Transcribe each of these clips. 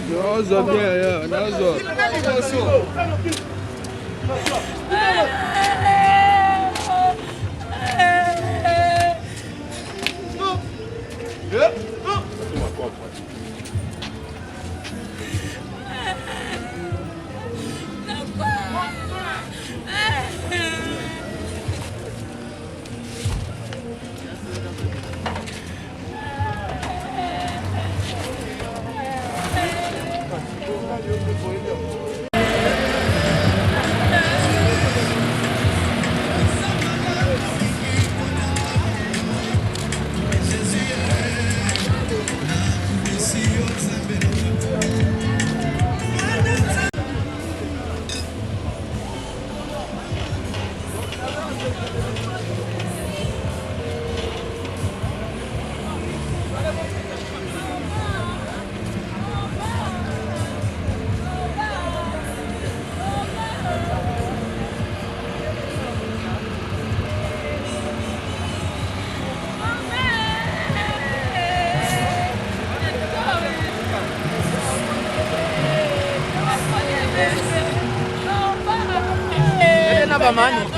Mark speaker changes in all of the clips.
Speaker 1: Nazo bien, nazo.
Speaker 2: Mani,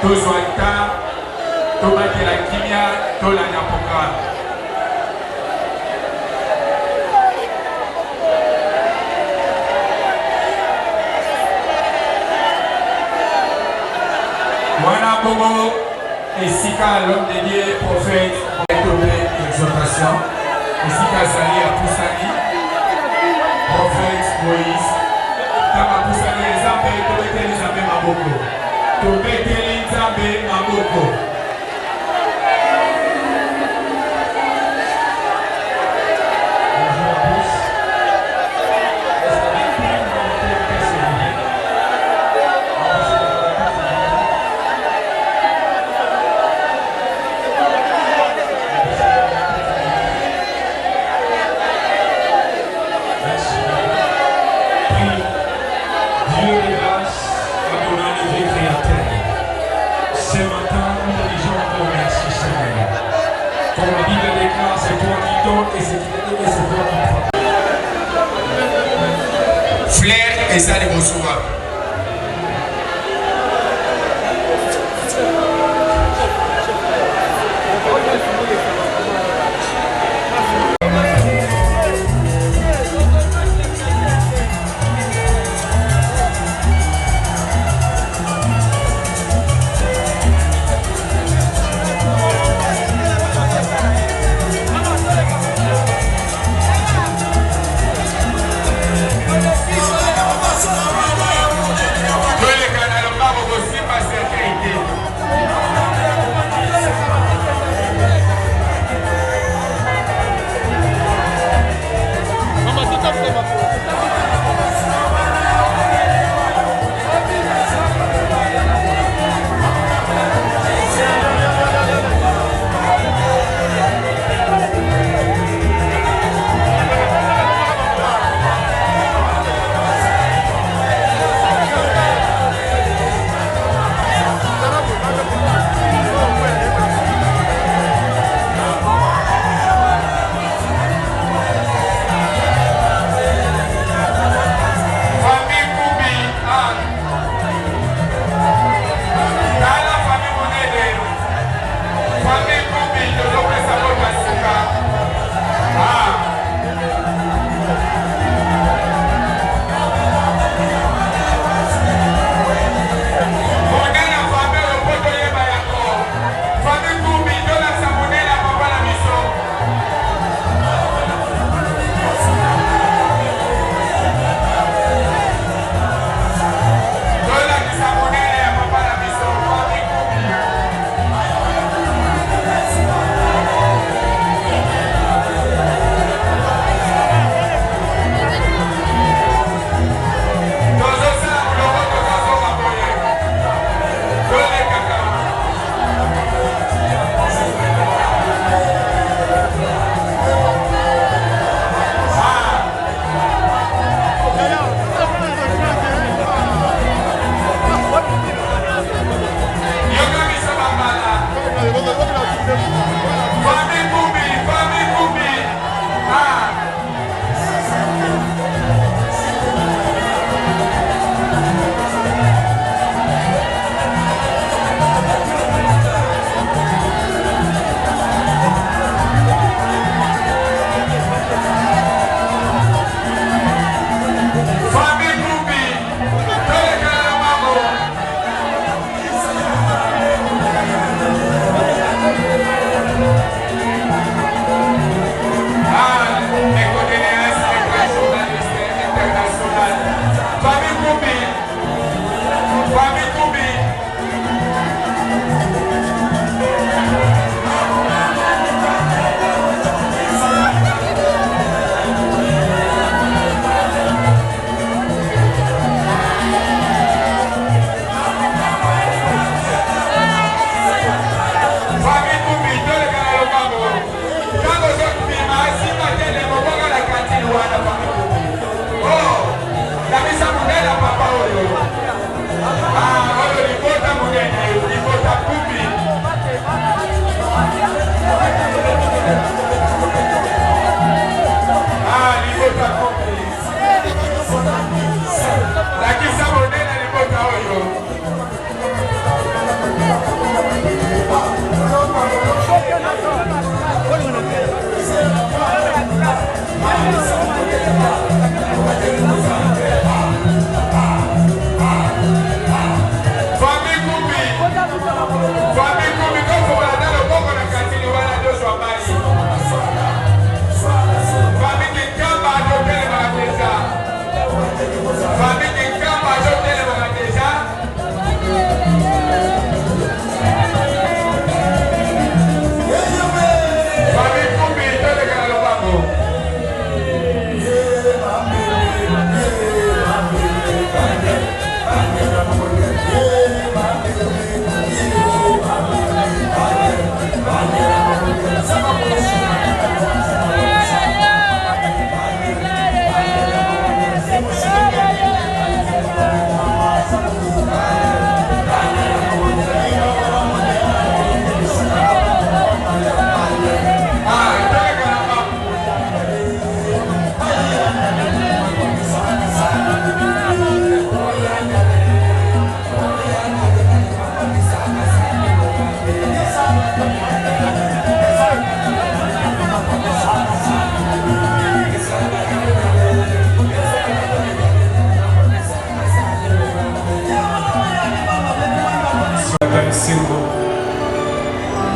Speaker 2: tozoita tobatela kimia tolanda programme. Wana Bobo et Sika, l'homme dédié, prophète, exhortation. Et Sika Sali à Poussani, prophète Moïse. Tama Poussani, Nzambe, Tobete Nzambe Maboko. Tobete Nzambe Maboko. Flair et ça les recevoir.
Speaker 3: Vamos,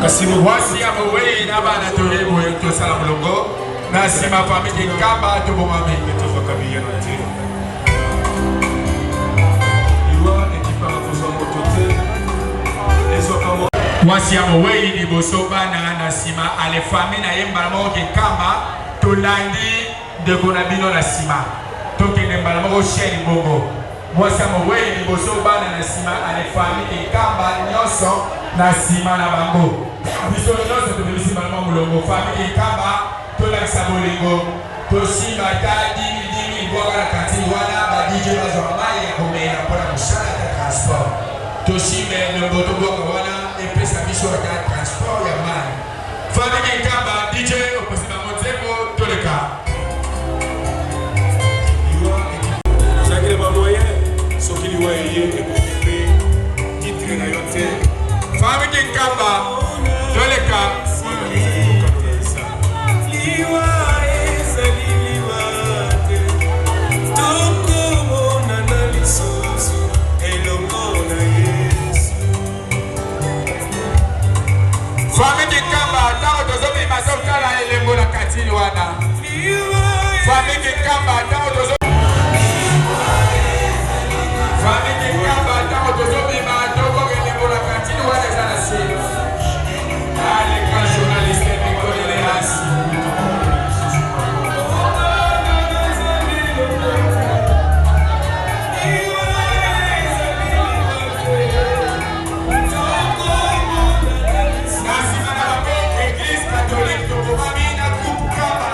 Speaker 2: Voici à Moué, Naba Natolé, Moué, Tosalam Longo, Nassima famille Kamba, Tobomami. Voici à Moué, Niboso, Bana, Nassima, à les familles, Naïmbalmo, Kamba, Tolandi, de Gonabino, Nassima, Tokenembalmo, Chen, Bogo. Voici à Moué, Niboso, Bana, Nassima, à les familles, Kamba, Nyoso, Nassima, Nabango. Bisognoso to bisi malama mulongo famille kaba to la sabolingo to simba ta dimi bwagala kati wana ba DJ bazomai ya komena pona musala ta transport to simbe no boto bwaka wana e pesa biso ka transport ya mali famille kaba DJ opesiba motego to le ka sakile ba moyen sokili wa yeye e ko titre na yote famille kaba Toleka famille Kamba tango tozomi masokala elembo na katini wana famille Kamba tango tozomi famille Kamba tango tozomi matoko elembo na katini wana sana si les grands journalistes et connaissent Église catholique de Bobamina, groupe Kamba.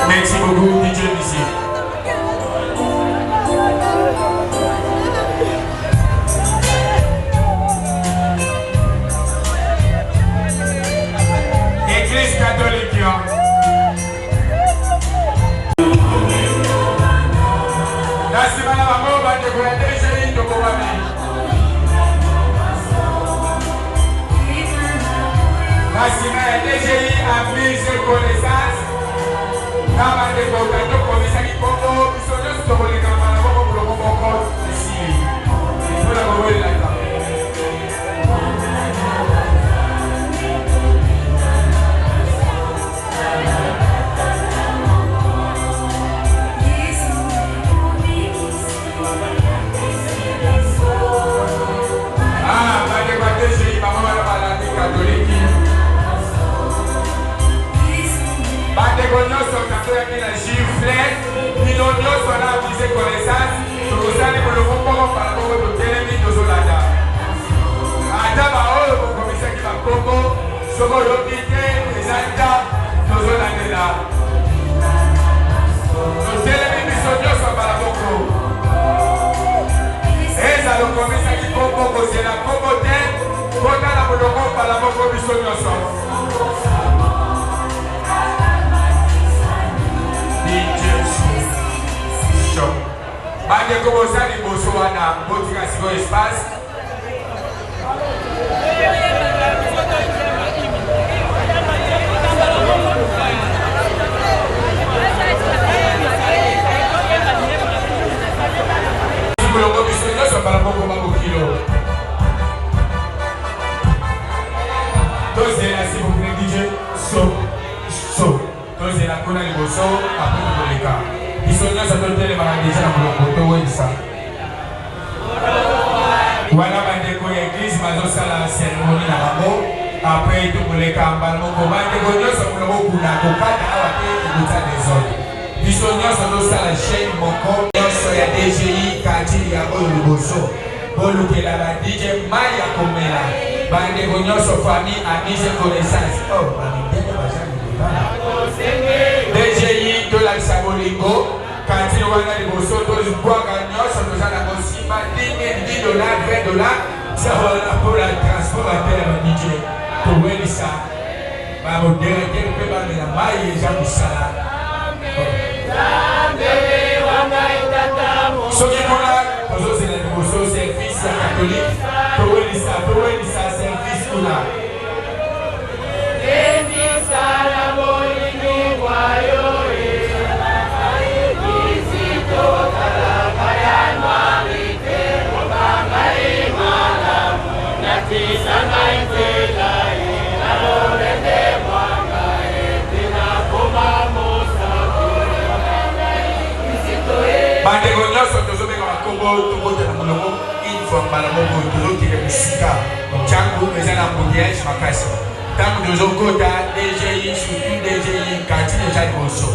Speaker 2: Merci beaucoup, DJ Missy. Église catholique. Somo l'obité, les anda, nous on a là. Nous télémis missionnaires sont par la boko. Et ça le commis ça qui compo, c'est la commoté, pour la boko par la boko missionnaires sont. Bande commencer à liboso wana botika siko espace. Mulongo bisonyo so para boko kilo. Toze la si vous voulez DJ so. Toze la kona liboso après de leka. Bisonyo so totele bana déjà na mulongo to wesa. Wana bande ko église mazo sala cérémonie na bango après to leka mbalo ko bande ko nyoso mulongo kuna ko kata awate kuta desordre. Bisonyo so to sala chaîne moko nyoso ya DGI kati ya oyo liboso. Bolukela ba DJ Maya komela. Bande ko nyoso famille amis et connaissances. Oh, bande ko bajani. DGI to la sabolingo kati wana liboso to zibwaka nyoso to zana ko simba $10,000, $20. Ça va pour la transport à terre DJ. Pour welisa. Ba mo dereke pe ba na mai ya musala. Soki mona ozo c'est le service catholique. Pour welisa service kuna. Bande gonyoso tozomeka makombo tokote na mulongo info mbala moko tozokile musika changu ezana mbongiage makasi tangu tozokota DGI surtout DGI kati deja liboso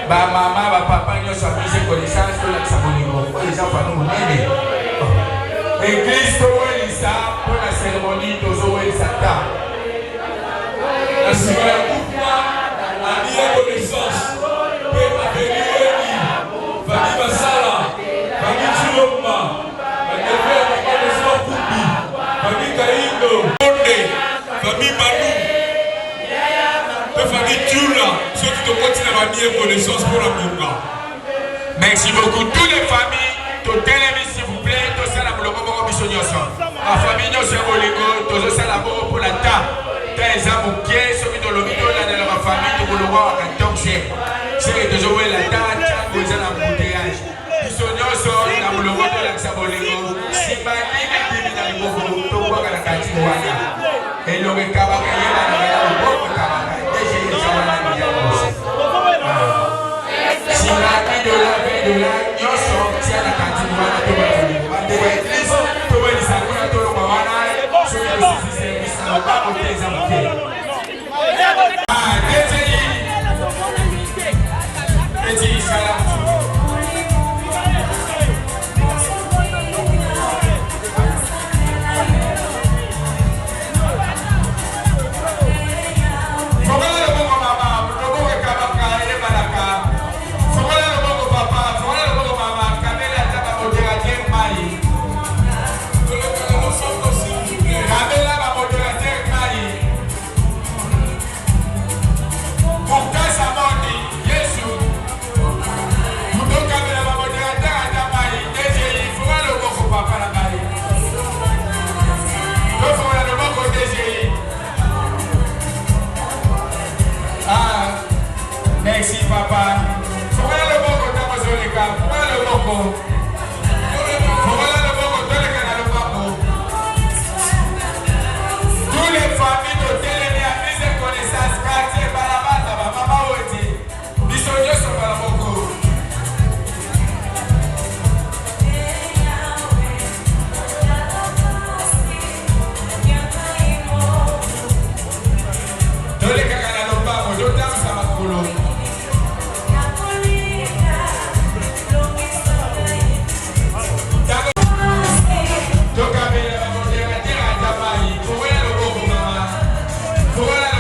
Speaker 2: ba mama ba papa nyonso aprise connaissance to lakisa bolingo oyo eza fano monene église towelisa mpo na cérémonie tozowelisa ta
Speaker 3: na nsima ya kupwa amie connaissance mpe babeliweni famille basala famille chilomba badefe ya babalesa kubi famille kaindo onde famille banu mpe famille tula soki tokoti na bamie connaissance mpo na bonga.
Speaker 2: Merci beaucoup toutes les familles totelemi s'il vous plaît tosala mulongo moko biso nyonso ma famille nyonso ya bolingo tozosala moko mpo na ta eza moke soki tolobi tolandela bafamille tokolongwaka tonse soki tozowela ta ntango eza na mbuteyage biso nyonso na molongo tolakisa bolingo nsima mingi na liboko tobwaka na kantine wana elongo ekabaka yebanaka ya loboko ekabaka deje eza wana deja liboso nsima $10 nyonso tia na kantine wana tobala bolingo bandeko ya eglise tobelisa kuna tolongwa wana soki tosisi service na lobako te eza moke Merci papa. Voilà le bon côté moi sur les gars. Voilà le bon côté. Voilà le bon côté le canal le papa. Tous les familles de télé à mise en connaissance quartier balabata mama wote. Bisonyo so para boko. Tole kakana lo papa, yo tam sa makolo. Toca bene la modera, tira da mai. Fuera lo poco mamma. Fuera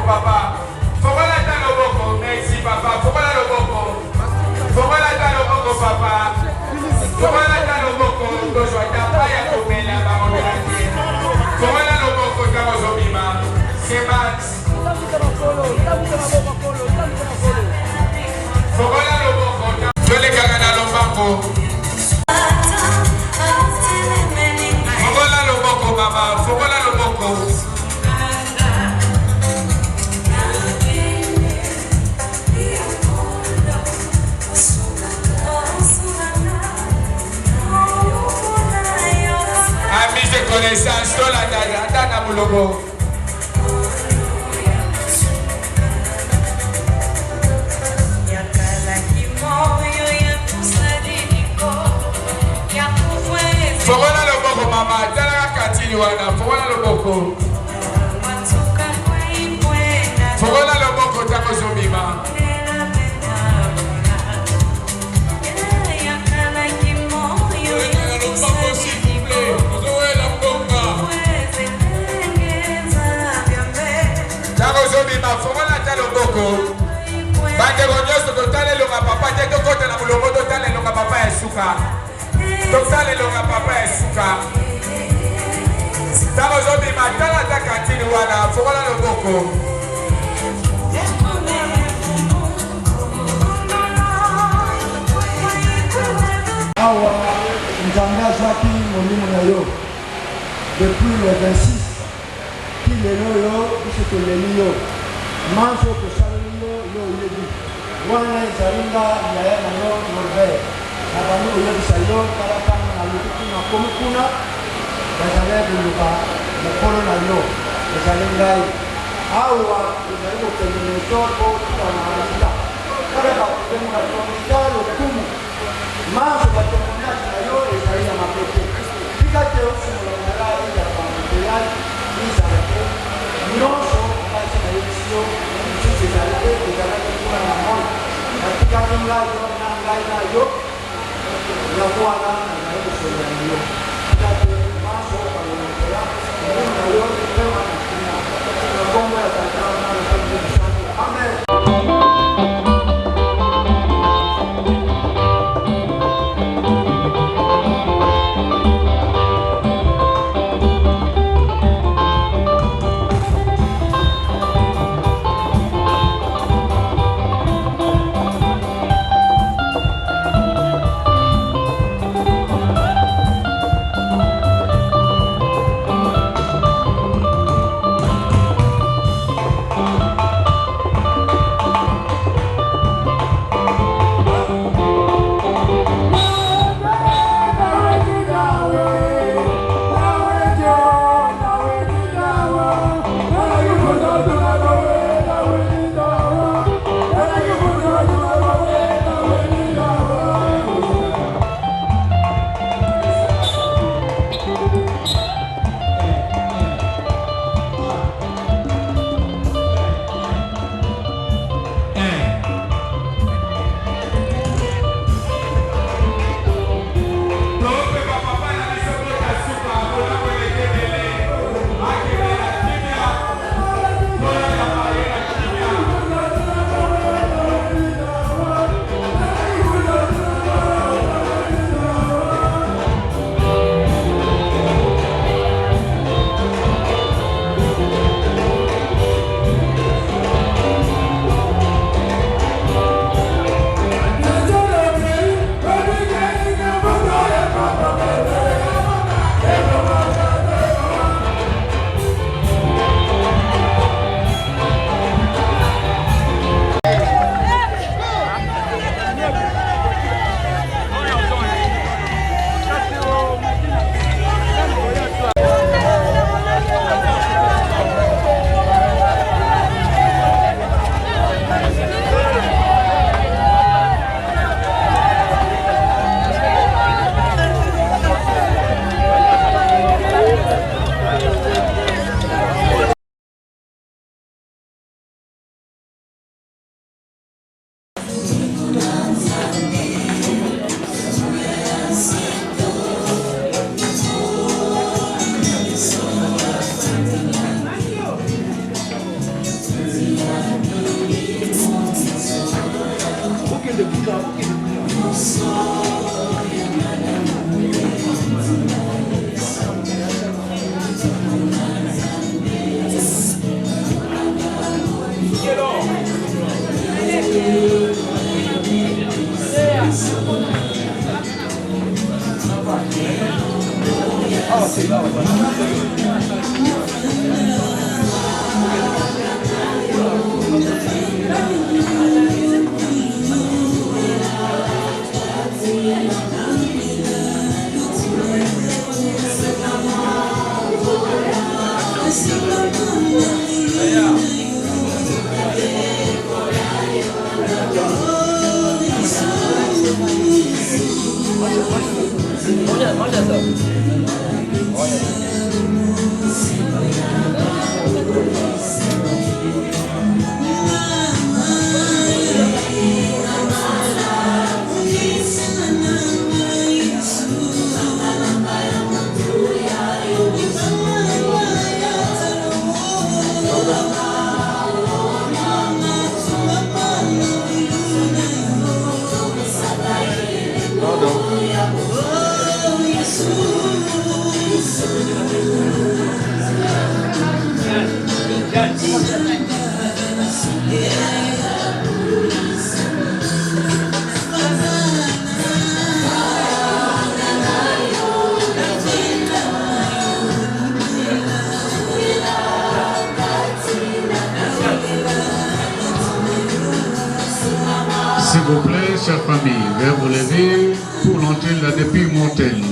Speaker 2: papa. Fongola ta loboko. Merci papa. Fongola loboko. Fongola ta loboko papa. Fongola ta loboko. Tozwa ta paya komela bamona. Fongola loboko ta kozobima. C'est Max. Fongola loboko. Jole kaka na lombango. Fongola loboko mama. Fongola loboko. Amis de connaissance, tola dada, dana mulogo. Fongola loboko mama, tala katini wana, fongola loboko. Fongola loboko tako zomima. Fongola ta loboko. Bande gonyoso totale longa papa te tokota na mulongo totale longa papa ya suka. Totale longa papa ya suka. Tamo zobi matala ta kantini wana fongola loboko.
Speaker 4: Awa nzambe azwaki molimo na yo depuis le 26 ti lelo yo biso toleli yo manso tosaleli yo yo oyebi wana ezali nga yaya na yo Norbert na bando oyebisa yo tala ntango na lokutu nakomi kuna bazali koluka mokolo na yo ezali ngai awa ezali kokende metoko tukana malita kaka bakotemoka komita lokumu manso batemonage na yo ezali ya mapete tika te osimola nala ezala bamoteyali ezala te nyonso kasi na yo bisio mosusu ezali te ezalaki kuna na moi natikaki ngai yo na ngai na yo yango wana nazali kosolela na yo tika te manso bamomoteya molimo na yo epema na kina na kombo ya tata na losambe bisango amen.
Speaker 5: S'il vous plaît, chère famille, veuillez vous lever pour l'entrée de la depuis Montagne.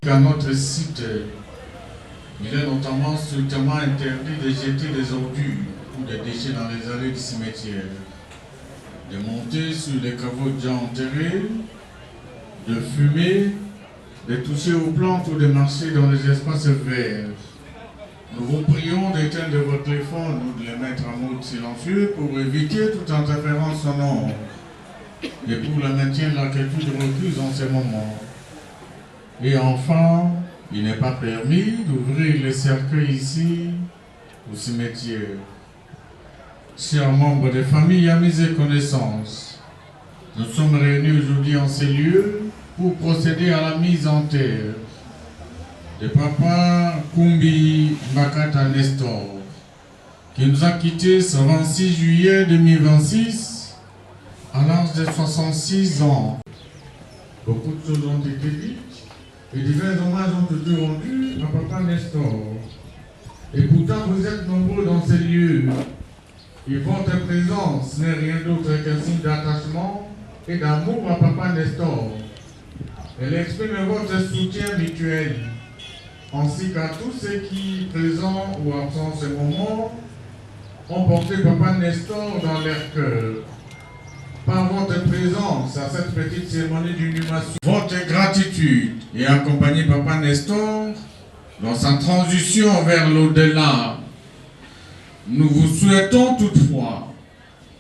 Speaker 5: À notre site, il est notamment strictement interdit de jeter des ordures ou des déchets dans les allées du cimetière, de monter sur les caveaux déjà enterrés, de fumer, de toucher aux plantes ou de marcher dans les espaces verts. Nous vous prions d'éteindre votre téléphone ou de les mettre en mode silencieux pour éviter toute interférence sonore et pour le maintien de la quiétude recluse en ces moments. Et enfin, il n'est pas permis d'ouvrir les cercueils ici au cimetière. Chers membres des familles, amis et connaissances, nous sommes réunis aujourd'hui en ces lieux pour procéder à la mise en terre de Papa Kumbi Makata Nestor, qui nous a quittés ce 26 juillet 2026 à l'âge de 66 ans. Beaucoup de choses ont été dites. Et divers hommages ont été rendus à Papa Nestor. Et pourtant, vous êtes nombreux dans ces lieux. Et votre présence n'est rien d'autre qu'un signe d'attachement et d'amour à Papa Nestor. Elle exprime votre soutien mutuel, ainsi qu'à tous ceux qui, présents ou absents en ce moment, ont porté Papa Nestor dans leur cœur. Par votre présence à cette petite cérémonie d'inhumation, votre gratitude et accompagner Papa Nestor dans sa transition vers l'au-delà. Nous vous souhaitons toutefois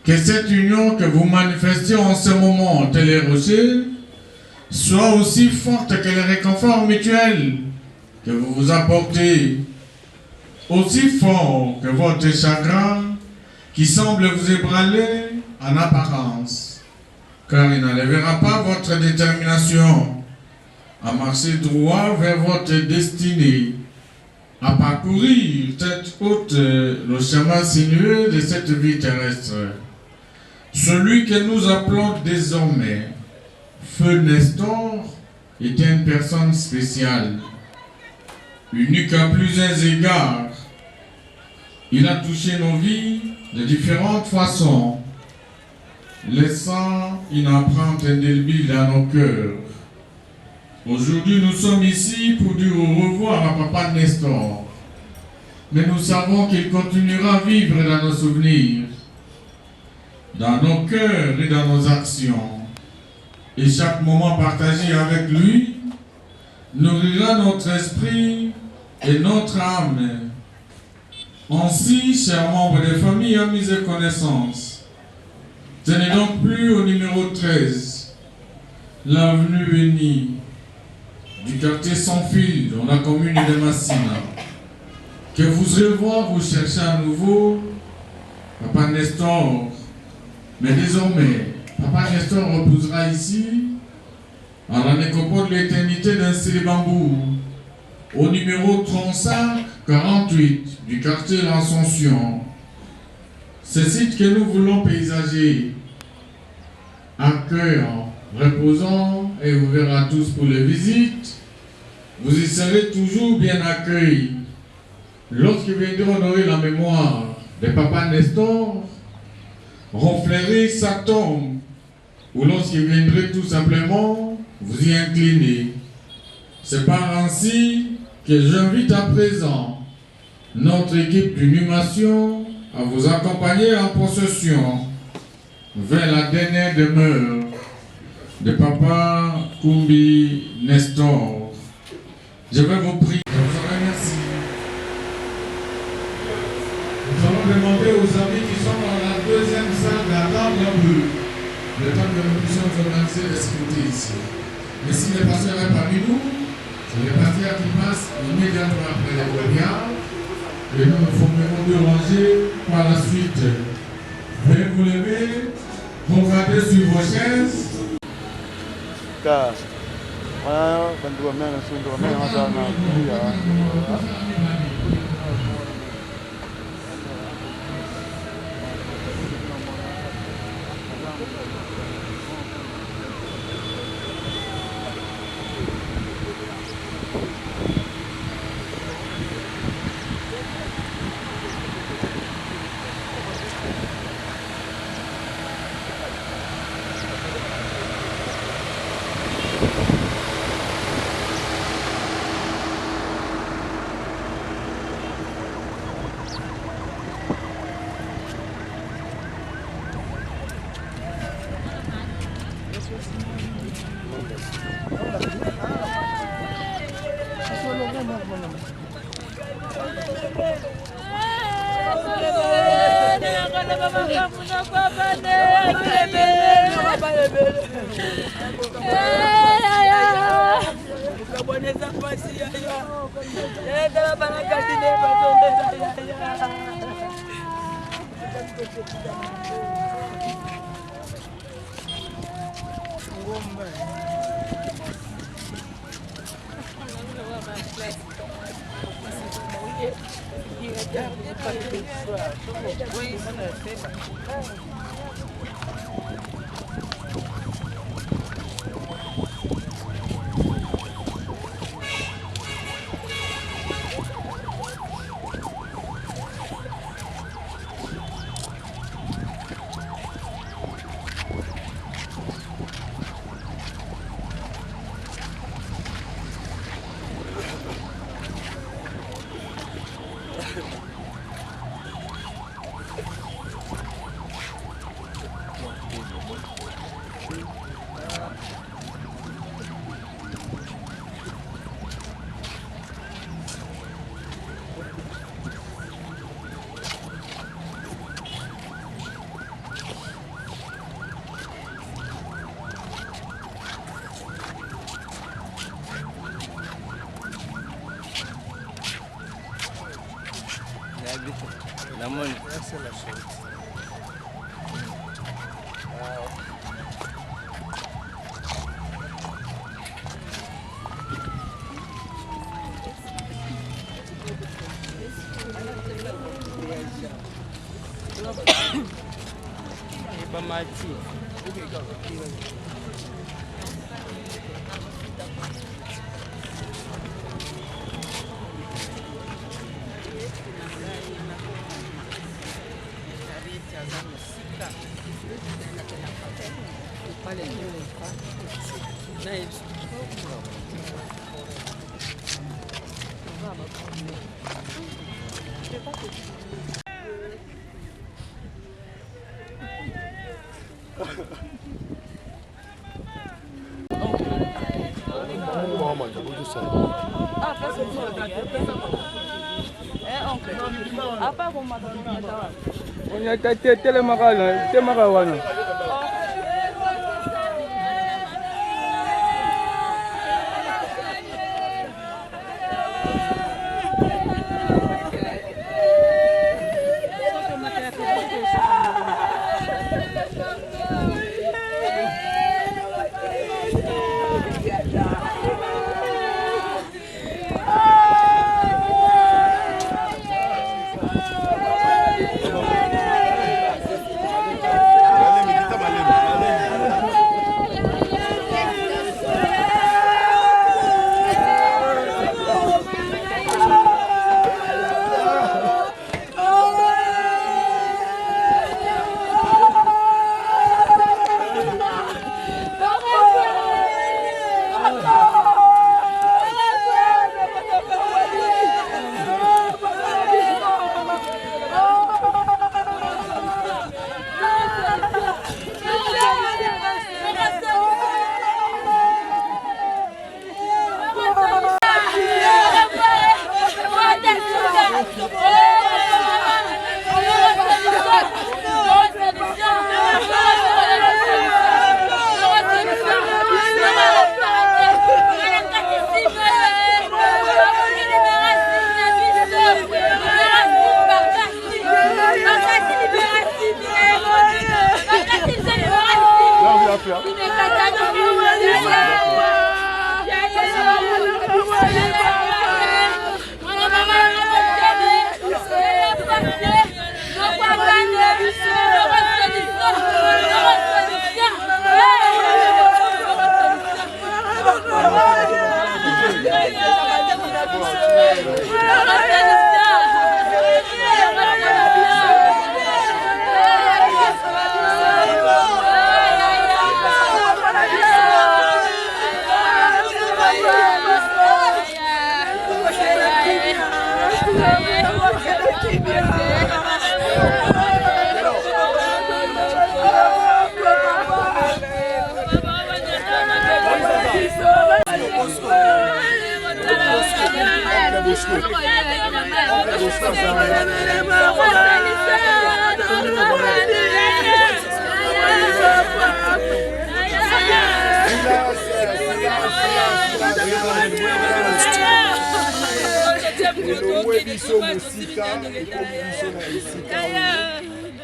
Speaker 5: que cette union que vous manifestez en ce moment, tel les rochers, soit aussi forte que les réconforts mutuels que vous vous apportez, aussi fort que votre chagrin qui semble vous ébranler en apparence, car il n'enlèvera pas votre détermination à marcher droit vers votre destinée, à parcourir tête haute le chemin sinueux de cette vie terrestre. Celui que nous appelons désormais Feu Nestor était une personne spéciale, unique à plusieurs égards. Il a touché nos vies de différentes façons, laissant une empreinte indélébile dans nos cœurs. Aujourd'hui, nous sommes ici pour dire au revoir à Papa Nestor. Mais nous savons qu'il continuera à vivre dans nos souvenirs, dans nos cœurs et dans nos actions. Et chaque moment partagé avec lui nourrira notre esprit et notre âme. Ainsi, chers membres des familles, amis et connaissances, ce n'est donc plus au numéro 13, l'avenue Béni, du quartier Sans Fil, dans la commune de Massina, que vous irez voir, vous cherchez à nouveau Papa Nestor. Mais désormais, Papa Nestor reposera ici, à la nécropole de l'éternité d'un Célébambou, au numéro 35-48 du quartier L'Ascension. Ce site que nous voulons paysager, accueillant, reposant et ouvert à tous pour les visites, vous y serez toujours bien accueillis. lorsqu'il viendra honorer la mémoire de Papa Nestor, refleurir sa tombe, ou lorsqu'il viendrait tout simplement vous y incliner. C'est par ainsi que j'invite à présent notre équipe d'inhumation à vous accompagner en procession vers la dernière demeure de Papa Koumbi Nestor. Je vais vous prier. Je vous remercie. Nous allons demander aux amis qui sont dans la deuxième salle d'attendre un peu, le temps que nous puissions organiser les scrutés ici. Mais si les pasteurs sont parmi nous, c'est les pasteurs qui passent immédiatement après les premières. Et nous nous formerons de ranger par la suite. Veuillez vous lever, regardez sur vos chaises.
Speaker 4: Car, quand tu vas mener sur le domaine, on va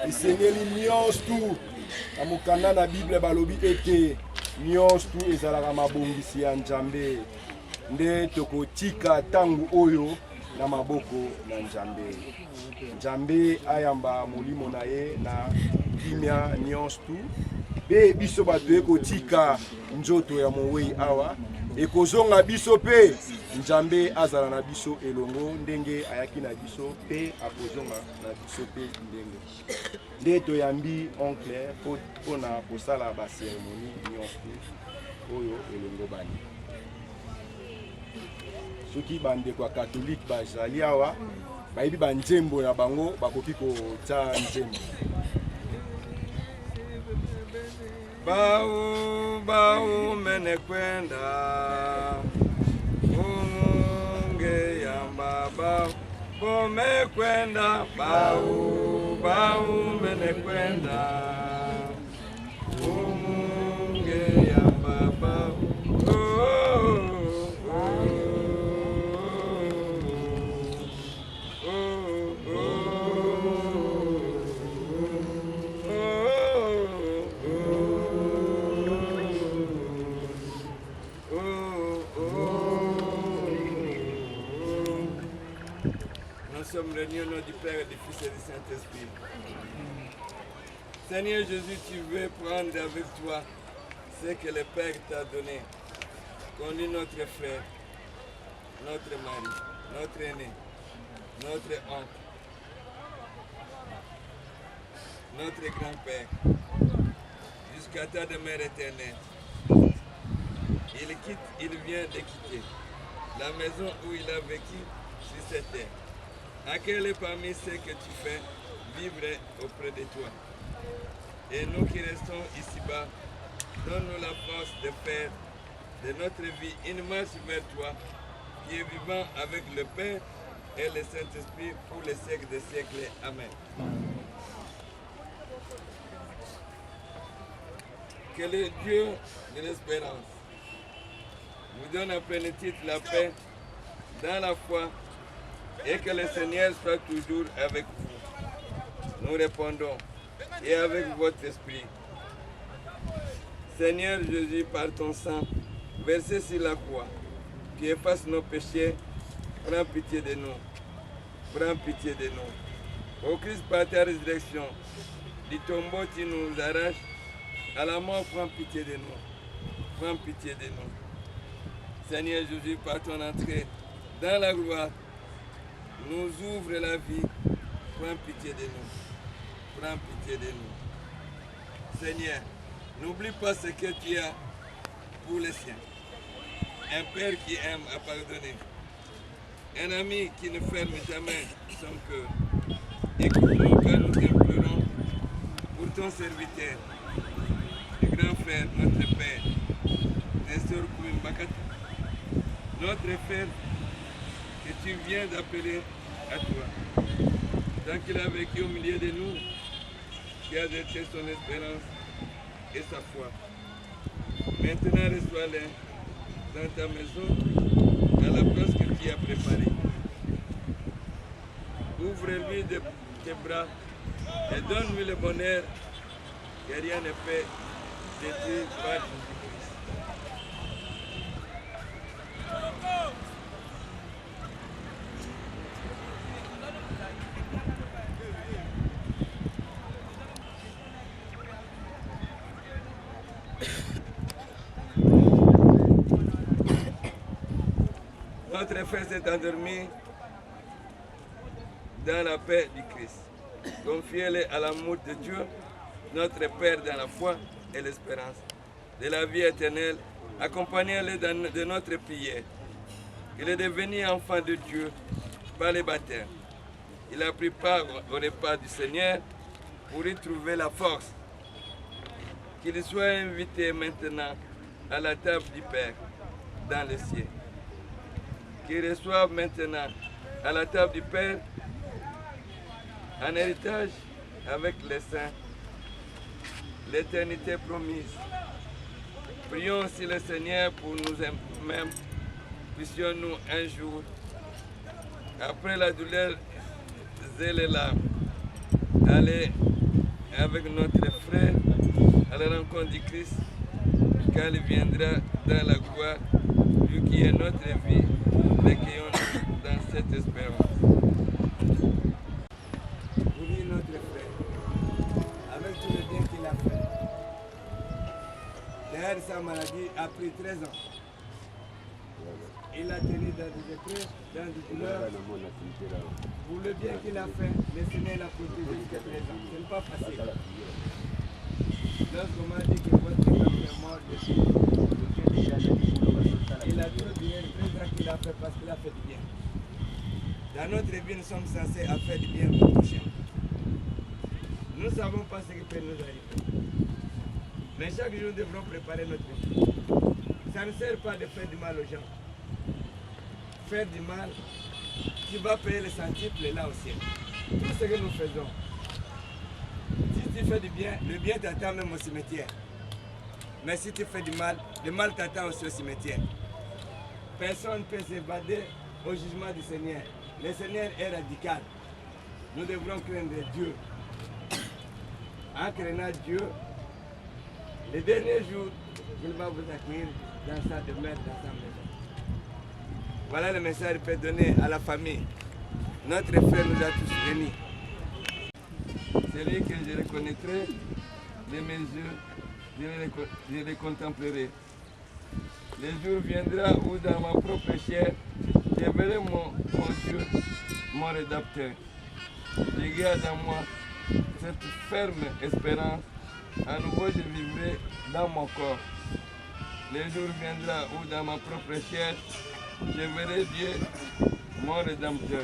Speaker 6: esengeli nyonso tu na mokanda na bible balobi ete nyonso tu ezalaka mabongisi ya Nzambe nde tokotika ntango oyo na maboko na Nzambe. Nzambe ayamba molimo na ye na kimia nyonso tu mpe biso bato ekotika nzoto ya mowei awa ekozonga biso mpe Nzambe azala na biso elongo ndenge ayaki na biso mpe akozonga na biso mpe ndenge nde toyambi oncle mpona kosala baseremoni nyonso oyo elongo bani. Soki bandeko ya katolike bazali awa bayebi banzembo na bango bakoki kotia nzembo. Bau mene kwenda umunge yamba bau bome kwenda bau mene kwenda umunge yamba bau Nous sommes réunis au nom du Père et du Fils et du Saint-Esprit. Seigneur Jésus, tu veux prendre avec toi ce que le Père t'a donné. Conduis notre frère, notre mari, notre aîné, notre oncle, notre grand-père, jusqu'à ta demeure éternelle. Il vient de quitter la maison où il a vécu sur cette terre. Accueille parmi ceux que tu fais vivre auprès de toi. Et nous qui restons ici-bas, donne-nous la force de faire de notre vie une marche vers toi, qui est vivant avec le Père et le Saint-Esprit pour les siècles des siècles. Amen. Que le Dieu de l'espérance nous donne en plénitude la paix dans la foi et que le Seigneur soit toujours avec vous. Nous répondons, et avec votre esprit. Seigneur Jésus, par ton sang, versé sur la croix, qui efface nos péchés, prends pitié de nous. Prends pitié de nous. Ô Christ, par ta résurrection, du tombeau tu nous arraches, à la mort, prends pitié de nous. Prends pitié de nous. Seigneur Jésus, par ton entrée dans la gloire, nous ouvre la vie, prends pitié de nous. Prends pitié de nous. Seigneur, n'oublie pas ce que tu as pour les siens. Un Père qui aime à pardonner. Un ami qui ne ferme jamais son cœur. Écoute-nous quand nous implorons pour ton serviteur, le grand frère, notre Père, Nestor Kouimbakata, notre frère que tu viens d'appeler à toi. Tant qu'il a vécu au milieu de nous, qui a jeté son espérance et sa foi. Maintenant, reçois-les dans ta maison, à la place que tu as préparée. Ouvre-lui tes bras et donne-lui le bonheur que rien ne peut détruire par Jésus-Christ. Notre frère s'est endormi dans la paix du Christ. Confiez-les à l'amour de Dieu, notre Père dans la foi et l'espérance de la vie éternelle. Accompagnez-les de notre prière. Il est devenu enfant de Dieu par le baptême. Il a pris part au repas du Seigneur pour y trouver la force. Qu'il soit invité maintenant à la table du Père dans le ciel. Qu'il reçoive maintenant à la table du Père un héritage avec les saints, l'éternité promise. Prions aussi le Seigneur pour nous-mêmes. Puissions-nous un jour, après la douleur et les larmes, aller avec notre frère à la rencontre du Christ, car il viendra dans la gloire, lui qui est notre vie, recueillons dans cette espérance. Oui, notre frère, avec tout le bien qu'il a fait, derrière sa maladie a pris 13 ans. Il a tenu dans des épreuves, dans des douleurs. Pour le bien qu'il a fait, le Seigneur l'a protégé jusqu'à présent. Ce n'est pas facile. Lorsqu'on m'a dit que votre grand est mort, il a tout bien, le 13 ans qu'il a fait parce qu'il a fait du bien. Dans notre vie, nous sommes censés faire du bien au prochain. Nous ne savons pas ce qui peut nous arriver. Mais chaque jour, nous devrons préparer notre vie. Ça ne sert pas de faire du mal aux gens. Faire du mal, tu vas payer le centuple là au ciel. Tout ce que nous faisons, si tu fais du bien, le bien t'attend même au cimetière. Mais si tu fais du mal, le mal t'attend aussi au cimetière. Personne ne peut s'évader au jugement du Seigneur. Le Seigneur est radical. Nous devrons craindre Dieu. En craignant Dieu, les derniers jours, il va vous accueillir dans sa demeure, dans sa maison. Voilà le message qu'il peut donner à la famille. Notre frère nous a tous réunis. Celui que je reconnaîtrai de mes yeux, je le contemplerai. Le jour viendra où dans ma propre chair, je verrai mon Dieu, mon rédacteur. Je garde en moi cette ferme espérance. À nouveau, je vivrai dans mon corps. Le jour viendra où dans ma propre chair, je verrai Dieu, mon Rédempteur.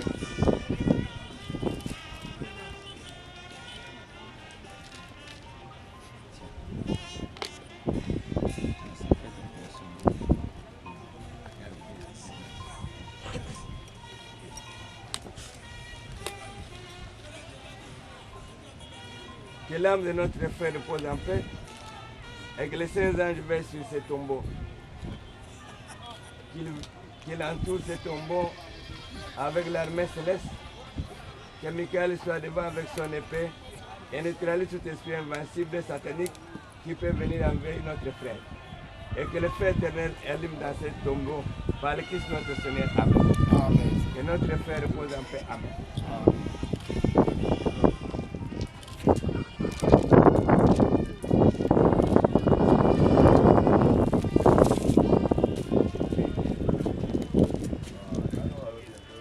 Speaker 6: Que l'âme de notre frère repose en paix et que les saints anges veillent sur ces tombeaux. Qu'il entoure ces tombeaux avec l'armée céleste. Que Michael soit devant avec son épée et neutralise tout esprit invincible et satanique qui peut venir envahir notre frère. Et que le feu éternel allume dans ces tombeaux par le Christ notre Seigneur. Amen. Amen. Que notre frère repose en paix. Amen. Amen.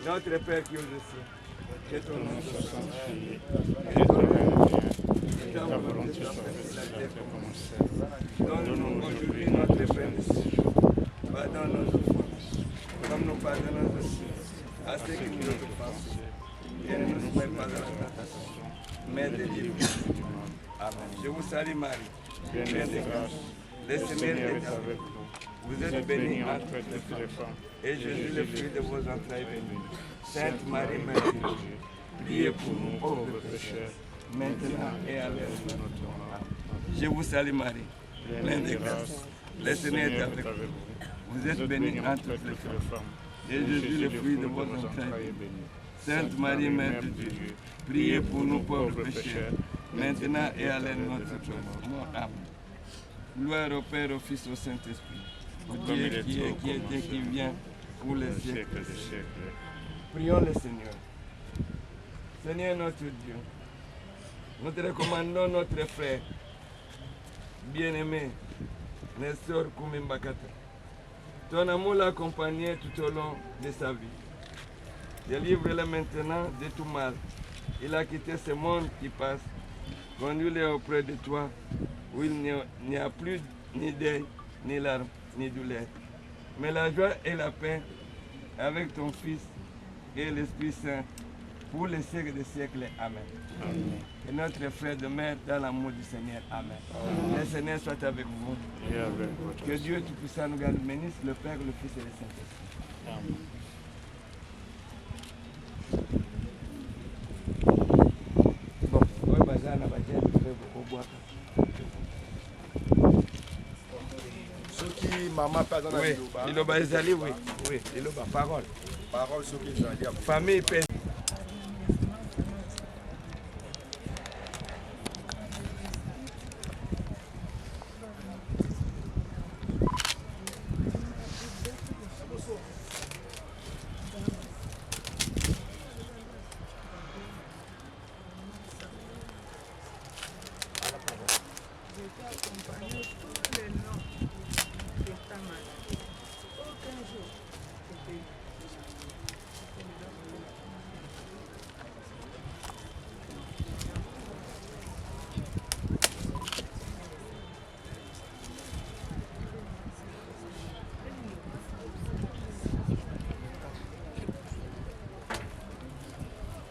Speaker 6: Notre Père qui est aux cieux, que ton nom soit sanctifié, que ton règne vienne, que ta volonté soit faite sur la terre comme au ciel. Donne-nous aujourd'hui notre pain de ce jour. Pardonne nos offenses, comme nous pardonnons aussi à ceux qui nous offensent. Et ne nous mets pas dans la tentation, mais délivre-nous du mal. Amen. Je vous salue Marie, pleine de grâce. Le Seigneur est avec vous. Vous êtes bénie entre toutes les femmes. Et Jésus, le fruit de vos entrailles, est béni. Sainte Marie, Mère de Dieu, priez pour nous pauvres pécheurs, maintenant et à l'heure de notre mort. Je vous salue Marie, pleine de grâce. Le Seigneur est avec vous. Vous êtes bénie entre toutes les femmes. Et Jésus, le fruit de vos entrailles, est béni. Sainte Marie, Mère de Dieu, priez pour nous pauvres pécheurs, maintenant et à l'heure de notre mort. Amen. Gloire au Père, au Fils, au Saint-Esprit, au Dieu qui est, qui était, qui vient, pour les siècles des siècles. Prions le Seigneur. Seigneur notre Dieu, nous te recommandons notre frère, bien-aimé, Nestor Koumimbakata. Ton amour l'a accompagné tout au long de sa vie. Délivre-le maintenant de tout mal. Il a quitté ce monde qui passe. Conduis-le auprès de toi, où il n'y a plus ni deuil, ni larmes, ni douleur. Mais la joie et la paix avec ton Fils et l'Esprit Saint pour les siècles des siècles. Amen. Amen. Et notre frère demeure dans l'amour du Seigneur. Amen. Amen. Le Seigneur soit avec vous. Et avec votre que Dieu Tout-Puissant nous garde, bénisse le Père, le Fils et le Saint-Esprit. Amen.
Speaker 1: Maman, pas dans la
Speaker 6: oui, il a oui, oui, il a parole.
Speaker 1: Parole sur qui j'allais.
Speaker 6: Famille paix.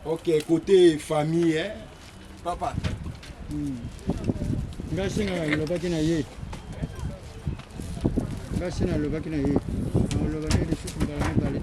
Speaker 1: Ok, côté famille, hein? Papa.
Speaker 4: Merci le bakina ye. Merci le bakina ye. Le bakina de ce qu'on va aller.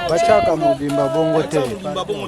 Speaker 4: Bachaka mubimba bongo te.
Speaker 7: Papa!